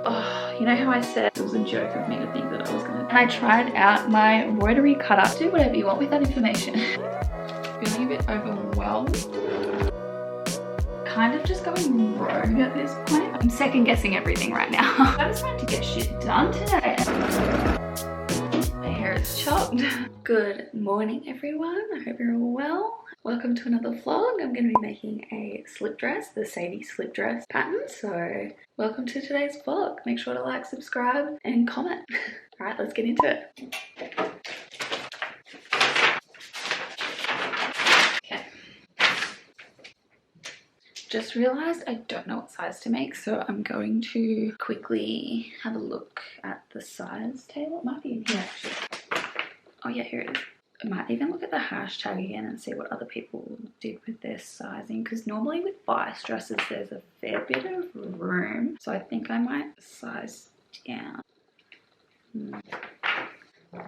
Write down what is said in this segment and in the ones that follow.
Oh, you know how I said it was a joke of me to think that I was gonna... And I tried out my Rotary cutter. Do whatever you want with that information. Feeling a bit overwhelmed. Kind of just going rogue at this point. I'm second guessing everything right now. I just wanted to get shit done today. My hair is chopped. Good morning, everyone. I hope you're all well. Welcome to another vlog. I'm going to be making a slip dress, the Sadie slip dress pattern. So welcome to today's vlog. Make sure to like, subscribe and comment. All right, let's get into it. Okay. Just realized I don't know what size to make, so I'm going to quickly have a look at the size table. It might be in here actually. Oh yeah, here it is. I might even look at the hashtag again and see what other people did with their sizing, because normally with bias dresses there's a fair bit of room, so I think I might size down.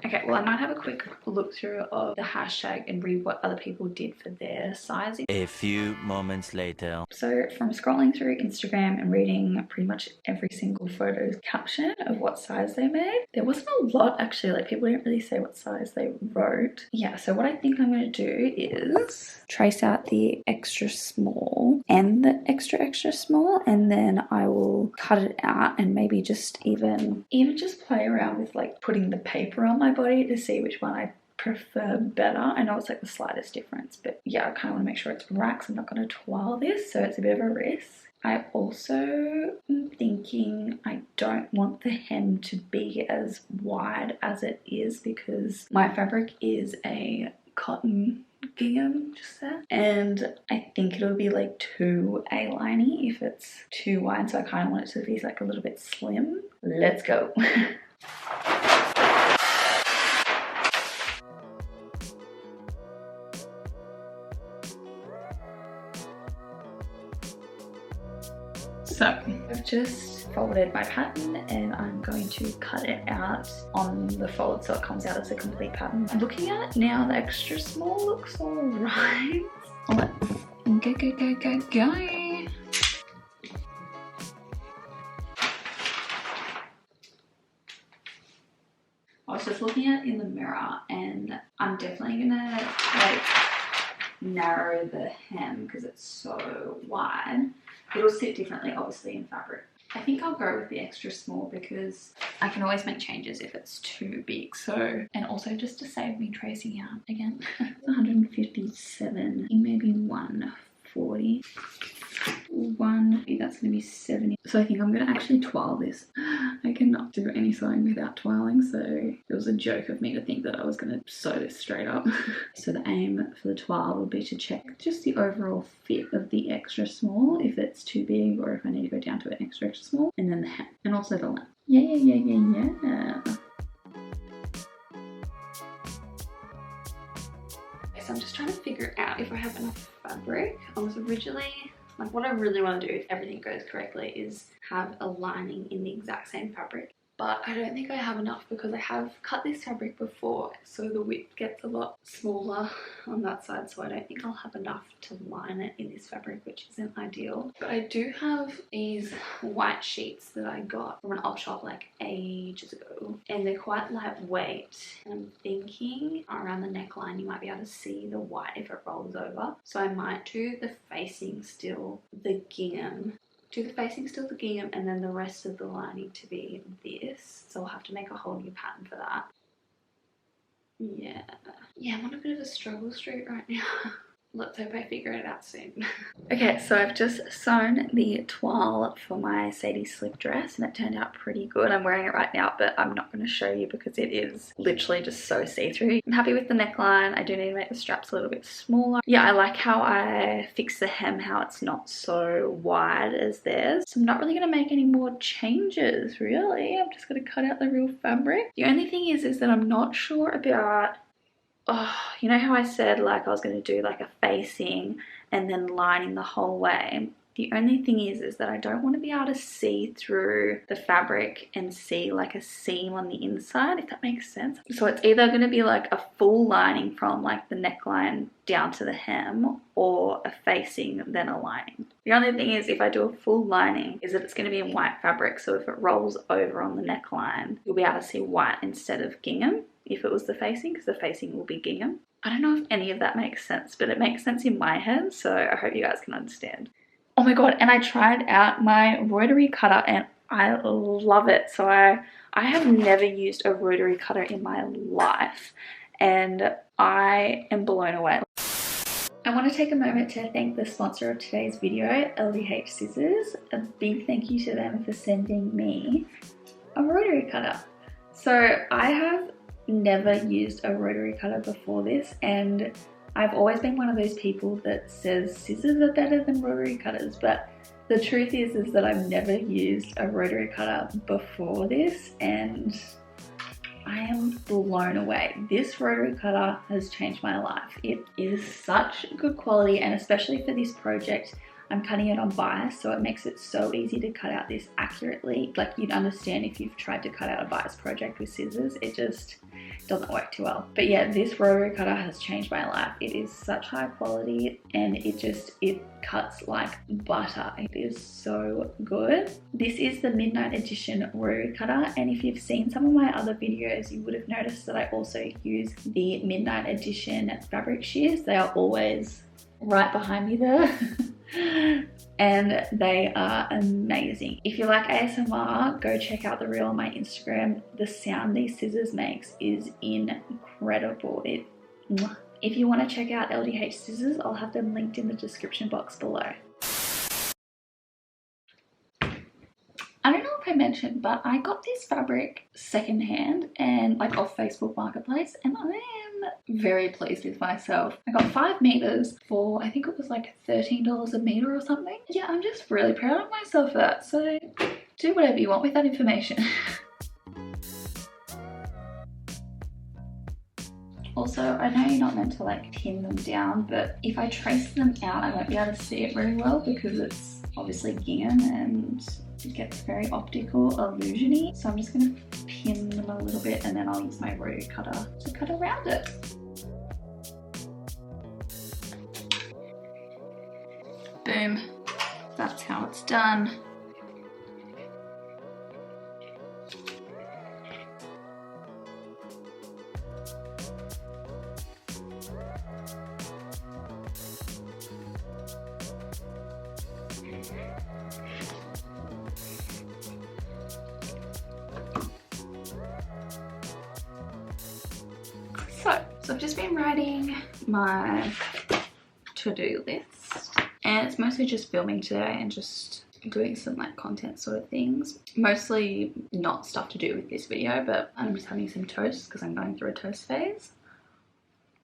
Okay, well I might have a quick look through of the hashtag and read what other people did for their sizing. A few moments later. So from scrolling through Instagram and reading pretty much every single photo's caption of what size they made, there wasn't a lot actually. Like, people didn't really say what size they wrote. Yeah, so what I think I'm going to do is trace out the extra small and the extra small, and then I will cut it out and maybe just even just play around with like putting the paper on my body to see which one I prefer better. I know it's like the slightest difference, but yeah, I kind of want to make sure it's right because I'm not going to twirl this, so it's a bit of a risk. I also am thinking I don't want the hem to be as wide as it is because my fabric is a cotton gingham just there, and I think it'll be like too A-liney if it's too wide, so I kind of want it to be like a little bit slim. Let's go. So I've just folded my pattern and I'm going to cut it out on the fold so it comes out as a complete pattern. I'm looking at it now, the extra small looks alright. Let's go. I was just looking at it in the mirror and I'm definitely gonna like narrow the hem because it's so wide. It'll sit differently obviously in fabric. I think I'll go with the extra small because I can always make changes if it's too big. So, and also just to save me tracing out again. 157, maybe 140. That's gonna be 70. So I think I'm gonna actually twirl this. I cannot do any sewing without twirling, so it was a joke of me to think that I was gonna sew this straight up. So the aim for the twirl will be to check just the overall fit of the extra small, if it's too big or if I need to go down to an extra small, and then the hem and also the length. Yeah. So I'm just trying to figure out if I have enough fabric. I was originally, like, what I really want to do if everything goes correctly is have a lining in the exact same fabric. But I don't think I have enough because I have cut this fabric before, so the width gets a lot smaller on that side, so I don't think I'll have enough to line it in this fabric, which isn't ideal. But I do have these white sheets that I got from an op shop like ages ago, and they're quite lightweight. And I'm thinking around the neckline you might be able to see the white if it rolls over. So I might do the facing still the gingham. Do the facing still the gingham and then the rest of the lining to be this. So I'll have to make a whole new pattern for that. Yeah, I'm on a bit of a struggle streak right now. Let's hope I figure it out soon. Okay, so I've just sewn the toile for my Sadie slip dress and it turned out pretty good. I'm wearing it right now, but I'm not going to show you because it is literally just so see-through. I'm happy with the neckline. I do need to make the straps a little bit smaller. Yeah, I like how I fixed the hem, how it's not so wide as theirs. So I'm not really going to make any more changes, really. I'm just going to cut out the real fabric. The only thing is that I'm not sure about... Oh, you know how I said like I was going to do like a facing and then lining the whole way? The only thing is that I don't want to be able to see through the fabric and see like a seam on the inside, if that makes sense. So it's either going to be like a full lining from like the neckline down to the hem, or a facing then a lining. The only thing is, if I do a full lining, is that it's going to be in white fabric, so if it rolls over on the neckline, you'll be able to see white instead of gingham if it was the facing, because the facing will be gingham. I don't know if any of that makes sense, but it makes sense in my head, so I hope you guys can understand. Oh my god, and I tried out my rotary cutter and I love it. So I have never used a rotary cutter in my life, and I am blown away. I want to take a moment to thank the sponsor of today's video, LDH Scissors. A big thank you to them for sending me a rotary cutter. So I have never used a rotary cutter before this, and I've always been one of those people that says scissors are better than rotary cutters, but the truth is that I've never used a rotary cutter before this, and I am blown away. This rotary cutter has changed my life. It is such good quality, and especially for this project, I'm cutting it on bias, so it makes it so easy to cut out this accurately. Like, you'd understand if you've tried to cut out a bias project with scissors, it just doesn't work too well. But yeah, this rotary cutter has changed my life. It is such high quality, and it cuts like butter. It is so good. This is the Midnight Edition rotary cutter, and if you've seen some of my other videos, you would have noticed that I also use the Midnight Edition fabric shears. They are always right behind me there. And they are amazing. If you like ASMR, go check out the reel on my Instagram. The sound these scissors makes is incredible. If you want to check out LDH Scissors, I'll have them linked in the description box below. I don't know if I mentioned, but I got this fabric secondhand and like off Facebook Marketplace, and I am very pleased with myself. I got 5 meters for, I think it was like $13 a meter or something. Yeah, I'm just really proud of myself for that. So do whatever you want with that information. Also, I know you're not meant to like pin them down, but if I trace them out, I won't be able to see it very well because it's obviously gingham and it gets very optical illusion-y. So I'm just going to pin them a little bit, and then I'll use my rotary cutter to cut around it. Boom. That's how it's done. So I've just been writing my to-do list, and it's mostly just filming today and just doing some like content sort of things. Mostly not stuff to do with this video, but I'm just having some toast because I'm going through a toast phase.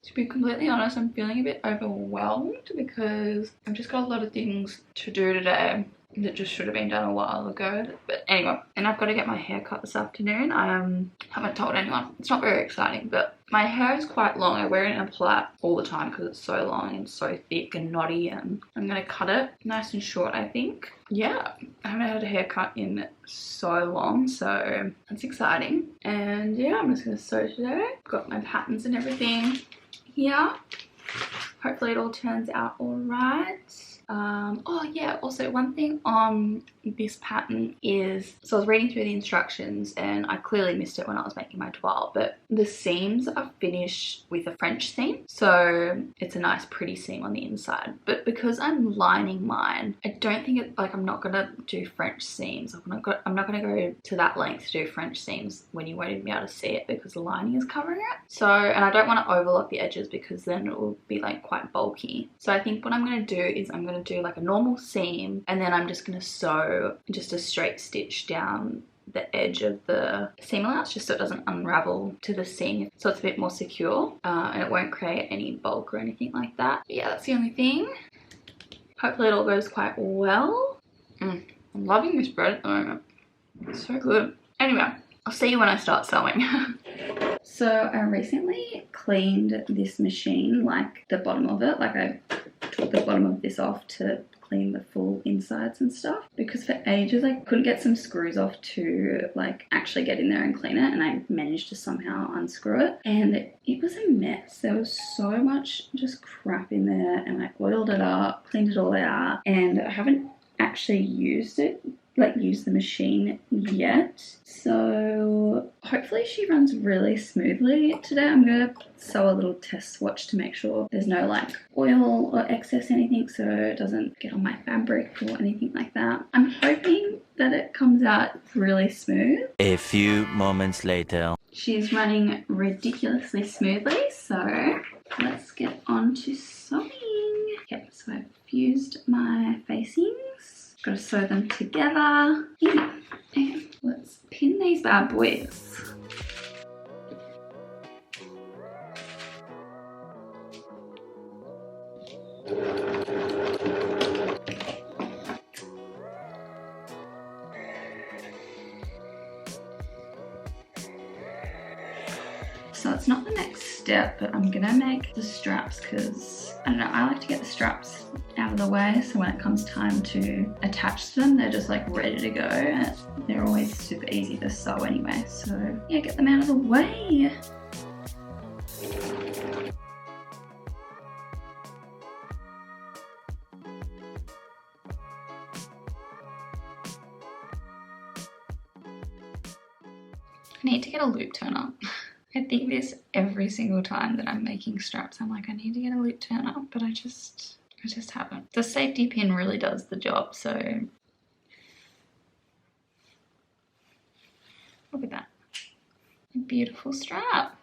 To be completely honest, I'm feeling a bit overwhelmed because I've just got a lot of things to do today that just should have been done a while ago. But anyway, and I've got to get my hair cut this afternoon. I haven't told anyone. It's not very exciting, but my hair is quite long. I wear it in a plait all the time because it's so long and so thick and knotty, and I'm going to cut it nice and short, I think. Yeah, I haven't had a haircut in so long, so that's exciting. And yeah, I'm just going to sew today. Got my patterns and everything here. Hopefully it all turns out all right. Oh yeah, also one thing on this pattern is, so I was reading through the instructions and I clearly missed it when I was making my toile, but the seams are finished with a French seam, so it's a nice pretty seam on the inside. But because I'm lining mine, I don't think it, like, I'm not gonna do French seams. I'm not gonna go to that length to do French seams when you won't even be able to see it because the lining is covering it. So, and I don't want to overlock the edges because then it will be like quite bulky. So I think what I'm gonna do is I'm gonna do like a normal seam, and then I'm just gonna sew just a straight stitch down the edge of the seam allowance just so it doesn't unravel to the seam, so it's a bit more secure and it won't create any bulk or anything like that. But yeah, that's the only thing. Hopefully it all goes quite well. I'm loving this bread at the moment. It's so good. Anyway, I'll see you when I start sewing. So I recently cleaned this machine, like the bottom of it, like I took the bottom of this off to clean the full insides and stuff, because for ages I couldn't get some screws off to like actually get in there and clean it, and I managed to somehow unscrew it, and it was a mess. There was so much just crap in there, and I oiled it up, cleaned it all out, and I haven't actually used the machine yet, so hopefully she runs really smoothly today. I'm gonna sew a little test swatch to make sure there's no like oil or excess anything, so it doesn't get on my fabric or anything like that. I'm hoping that it comes out really smooth. A few moments later. She's running ridiculously smoothly, so let's get on to sewing. Okay, so I've fused my facings. Gotta sew them together. Easy. Okay, let's pin these bad boys. So it's not the next step, but I'm gonna make the straps because, I don't know, I like to get the straps out of the way so when it comes time to attach them, they're just like ready to go. They're always super easy to sew anyway, so yeah, get them out of the way. I need to get a loop turner. I think this every single time that I'm making straps. I'm like, I need to get a loop turner, but I just haven't. The safety pin really does the job, so look at that. A beautiful strap.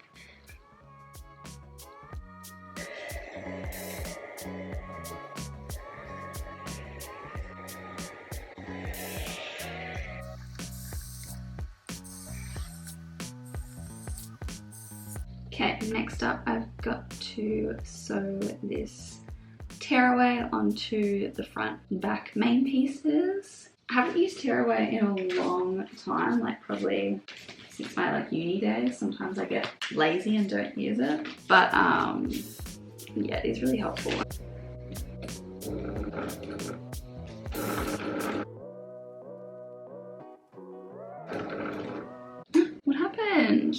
Okay, next up I've got to sew this tearaway onto the front and back main pieces. I haven't used tearaway in a long time, like probably since my like uni days. Sometimes I get lazy and don't use it, but yeah, it is really helpful. What happened?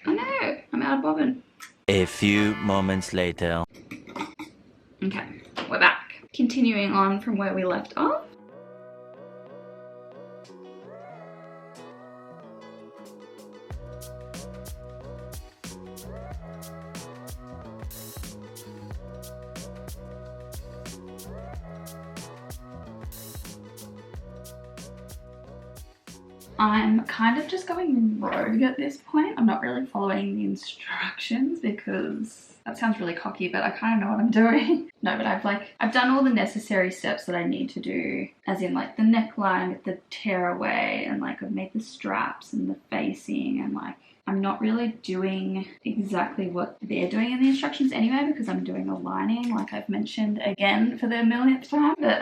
Oh no, I'm out of bobbin. A few moments later. Okay, we're back. Continuing on from where we left off. I'm kind of just going rogue at this point. I'm not really following the instructions because that sounds really cocky, but I kind of know what I'm doing. No, but I've done all the necessary steps that I need to do, as in like the neckline with the tearaway, and like I've made the straps and the facing, and like I'm not really doing exactly what they're doing in the instructions anyway, because I'm doing a lining, like I've mentioned again for the millionth time. But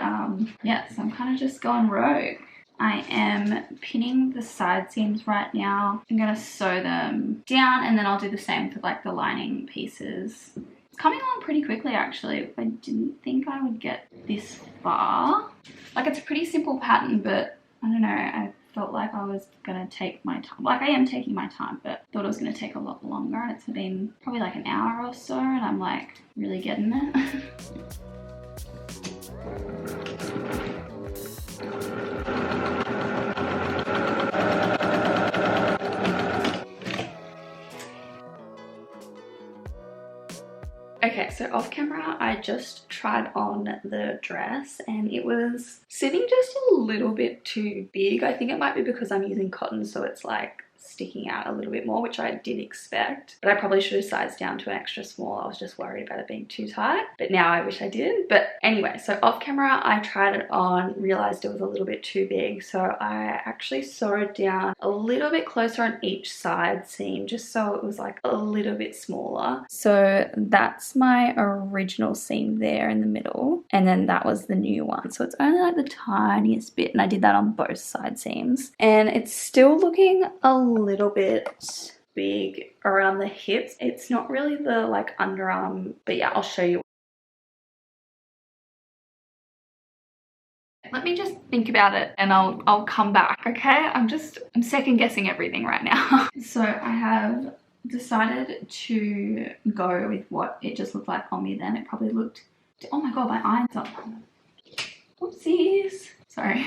yeah, so I'm kind of just going rogue. I am pinning the side seams right now. I'm gonna sew them down, and then I'll do the same for like the lining pieces. It's coming along pretty quickly actually. I didn't think I would get this far. Like, it's a pretty simple pattern, but I don't know, I felt like I was gonna take my time. Like, I am taking my time, but thought it was gonna take a lot longer, and it's been probably like an hour or so, and I'm like really getting it. Okay, so off camera, I just tried on the dress and it was sitting just a little bit too big. I think it might be because I'm using cotton, so it's like sticking out a little bit more, which I did expect, but I probably should have sized down to an extra small. I was just worried about it being too tight, but now I wish I did. But anyway, so off camera I tried it on, realized it was a little bit too big, so I actually sewed down a little bit closer on each side seam just so it was like a little bit smaller. So that's my original seam there in the middle, and then that was the new one, so it's only like the tiniest bit, and I did that on both side seams, and it's still looking a little bit big around the hips. It's not really the like underarm, but yeah, I'll show you. Let me just think about it and I'll come back, okay? I'm second guessing everything right now. So I have decided to go with what it just looked like on me then. It probably looked, oh my god, my iron's up. Whoopsies. Sorry.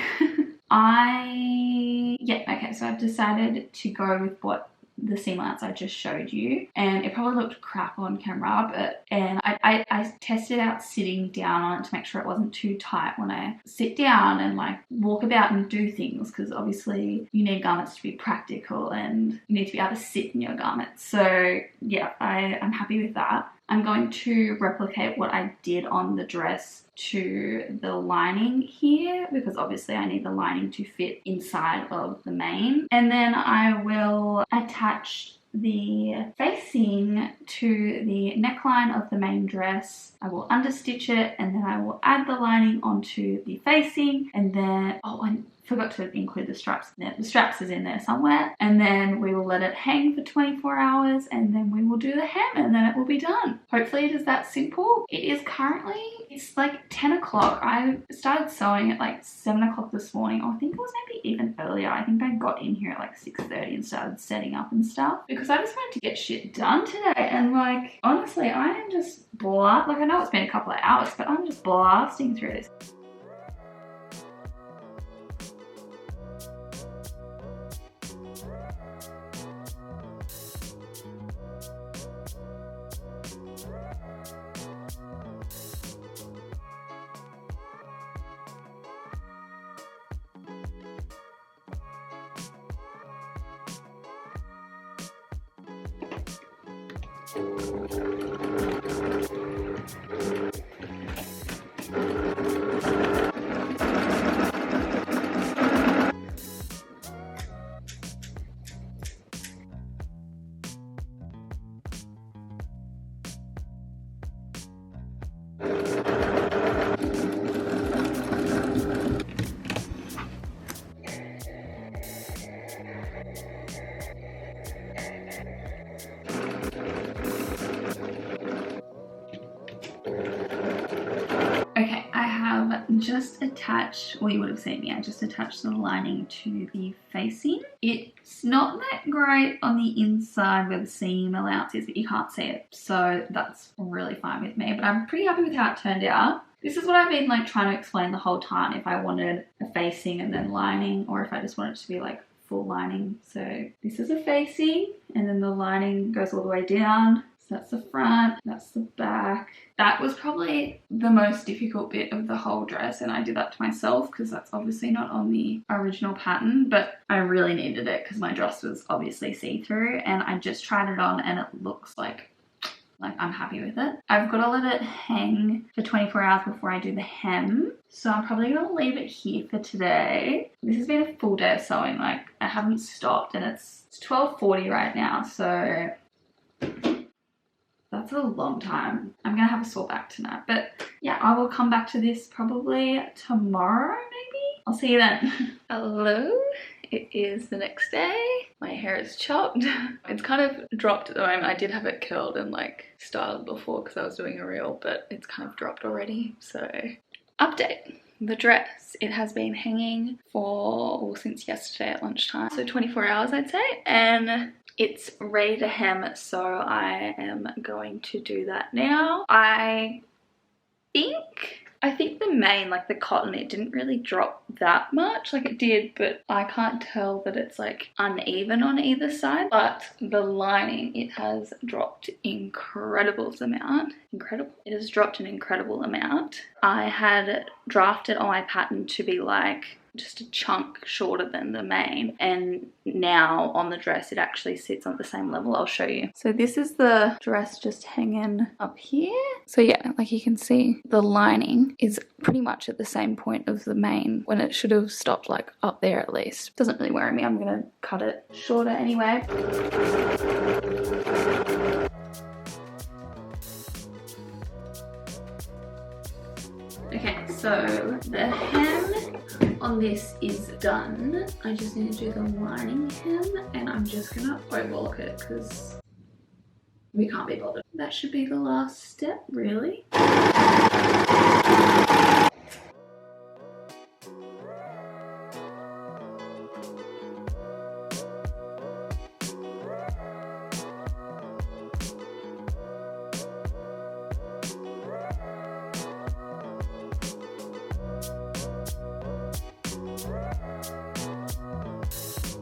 Okay, so I've decided to go with what the seam allowance I just showed you, and it probably looked crap on camera, and I tested out sitting down on it to make sure it wasn't too tight when I sit down and like walk about and do things, because obviously you need garments to be practical and you need to be able to sit in your garments. So yeah, I'm happy with that. I'm going to replicate what I did on the dress to the lining here, because obviously I need the lining to fit inside of the main. And then I will attach the facing to the neckline of the main dress. I will understitch it, and then I will add the lining onto the facing, and then, oh, I forgot to include the straps in there. The straps is in there somewhere, and then we will let it hang for 24 hours, and then we will do the hem, and then it will be done. Hopefully it is that simple. It is currently, it's like 10 o'clock. I started sewing at like 7 o'clock this morning, or I think it was maybe even earlier. I think I got in here at like 6:30 and started setting up and stuff, because I just wanted to get shit done today. And like, honestly, I am just like, I know it's been a couple of hours, but I'm just blasting through this. Just attached, well, you would have seen me, I just attached the lining to the facing. It's not that great on the inside where the seam allowance is, but you can't see it, so that's really fine with me. But I'm pretty happy with how it turned out. This is what I've been like trying to explain the whole time, if I wanted a facing and then lining, or if I just wanted it to be like full lining. So this is a facing, and then the lining goes all the way down. So that's the front, that's the back. That was probably the most difficult bit of the whole dress, and I did that to myself because that's obviously not on the original pattern, but I really needed it because my dress was obviously see-through, and I just tried it on and it looks like I'm happy with it. I've got to let it hang for 24 hours before I do the hem, so I'm probably going to leave it here for today. This has been a full day of sewing, like I haven't stopped, and it's 12:40 right now, so that's a long time. I'm gonna have a sore back tonight, but yeah, I will come back to this probably tomorrow, maybe. I'll see you then. Hello, it is the next day. My hair is chopped. It's kind of dropped at the moment. I did have it curled and like styled before because I was doing a reel, but it's kind of dropped already. So update. The dress, it has been hanging for, well, since yesterday at lunchtime, so 24 hours I'd say, and it's ready to hem, so I am going to do that now. I think the main, like the cotton, it didn't really drop that much. Like it did, but I can't tell that it's like uneven on either side. But the lining, it has dropped incredible amount. Incredible. It has dropped an incredible amount. I had drafted on my pattern to be like just a chunk shorter than the main, and now on the dress it actually sits on the same level. I'll show you. So this is the dress just hanging up here. So yeah, like you can see the lining is pretty much at the same point of the main when it should have stopped like up there at least. Doesn't really worry me. I'm gonna cut it shorter anyway. Okay, so the hem on this is done. I just need to do the lining hem, and I'm just gonna overlock it because we can't be bothered. That should be the last step, really.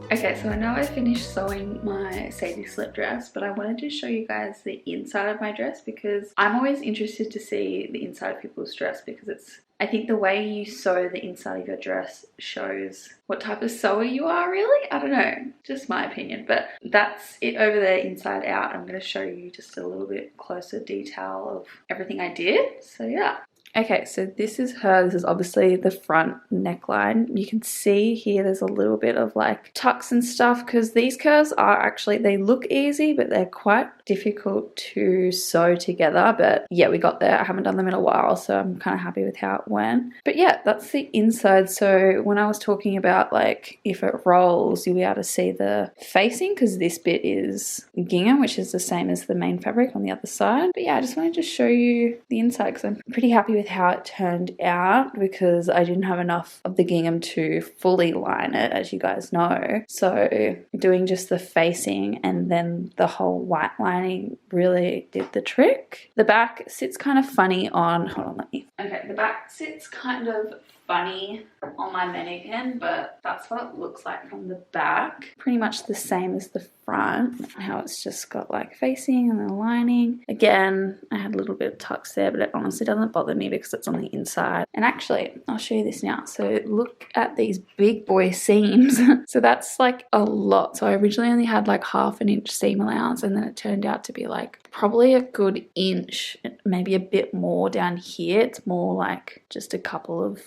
Okay, so I know I finished sewing my Sadie slip dress, but I wanted to show you guys the inside of my dress because I'm always interested to see the inside of people's dress because I think the way you sew the inside of your dress shows what type of sewer you are really. I don't know, just my opinion, but that's it over there inside out. I'm going to show you just a little bit closer detail of everything I did. So yeah. Okay, so this is her. This is obviously the front neckline. You can see here there's a little bit of like tucks and stuff because these curves are actually, they look easy, but they're quite difficult to sew together. But yeah, we got there. I haven't done them in a while, so I'm kind of happy with how it went. But yeah, that's the inside. So when I was talking about like if it rolls, you'll be able to see the facing because this bit is gingham, which is the same as the main fabric on the other side. But yeah, I just wanted to show you the inside because I'm pretty happy with how it turned out because I didn't have enough of the gingham to fully line it, as you guys know. So doing just the facing and then the whole white lining really did the trick. The back sits kind of funny on, okay, the back sits kind of funny on my mannequin, but that's what it looks like from the back. Pretty much the same as the front, how it's just got like facing and the lining. Again, I had a little bit of tucks there, but it honestly doesn't bother me because it's on the inside. And actually, I'll show you this now. So look at these big boy seams. So that's like a lot. So I originally only had like 1/2 inch seam allowance, and then it turned out to be like probably a good inch, maybe a bit more down here. It's more like just a couple of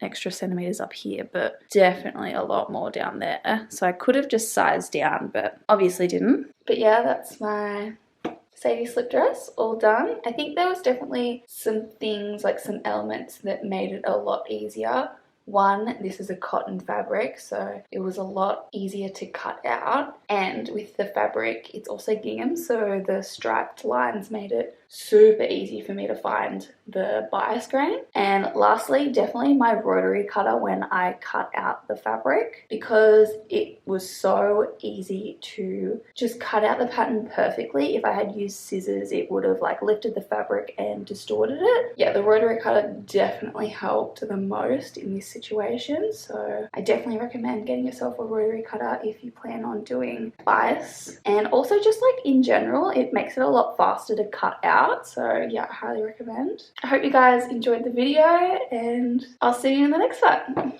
extra centimeters up here, but definitely a lot more down there. So I could have just sized down, but obviously didn't. But yeah, that's my Sadie slip dress all done. I think there was definitely some things, like some elements that made it a lot easier. One, this is a cotton fabric, so it was a lot easier to cut out, and with the fabric it's also gingham, so the striped lines made it super easy for me to find the bias grain. And lastly, definitely my rotary cutter when I cut out the fabric, because it was so easy to just cut out the pattern perfectly. If I had used scissors, it would have like lifted the fabric and distorted it. Yeah, the rotary cutter definitely helped the most in this situation, so I definitely recommend getting yourself a rotary cutter if you plan on doing bias. And also just like in general, it makes it a lot faster to cut out. So yeah, I highly recommend. I hope you guys enjoyed the video, and I'll see you in the next one.